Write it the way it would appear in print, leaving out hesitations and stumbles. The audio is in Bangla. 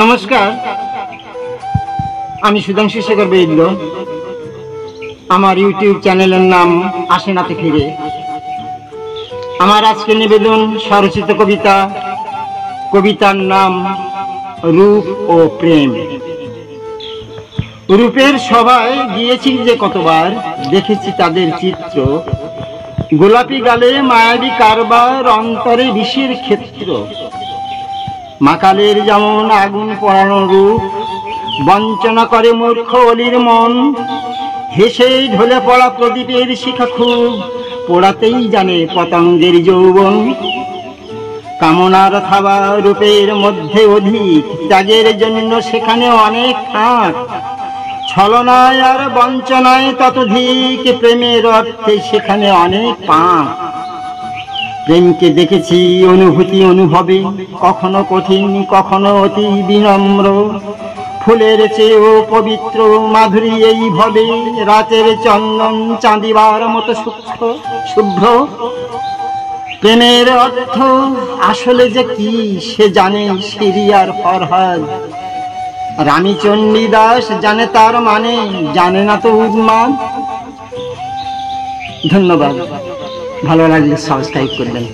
নমস্কার, আমি সুধাংশু শেখর বৈদ্য। আমার ইউটিউব চ্যানেলের নাম আশেনাতে ফিরে। আমার আজকে নিবেদন স্বরচিত কবিতা, কবিতার নাম রূপ ও প্রেম। রূপের সভায় গিয়েছি যে কতবার, দেখেছি তাদের চিত্র। গোলাপি গালে মায়াবী কারবার, অন্তরে বিষের ক্ষেত্র। মাকালের যেমন আগুন পড়ানো রূপ, বঞ্চনা করে মূর্খ অলির মন। হেসে ঢলে পড়া প্রদীপের শিখা খুব, পোড়াতেই জানে পতঙ্গের যৌবন। কামনার থাবা রূপের মধ্যে অধিক, ত্যাগের জন্য সেখানে অনেক ফাঁক। ছলনায় আর বঞ্চনায় ততোধিক, প্রেমের অর্থে সেখানে অনেক পাপ। প্রেমকে দেখেছি অনুভূতি অনুভবে, কখনো কঠিন কখনো অতি বিনম্র। ফুলের চেয়েও পবিত্র মাধুরী এই ভবে, রাতের চন্দন চাঁদিবার মতো সূক্ষ্ম শুভ্র। প্রেমের অর্থ আসলে যে কি সে জানে সিরিয়ার ফরহাদ, রানী চণ্ডীদাস জানে তার মানে, জানে না তো উন্মাদ। ধন্যবাদ, ভালো লাগলে সাবস্ক্রাইব করবেন।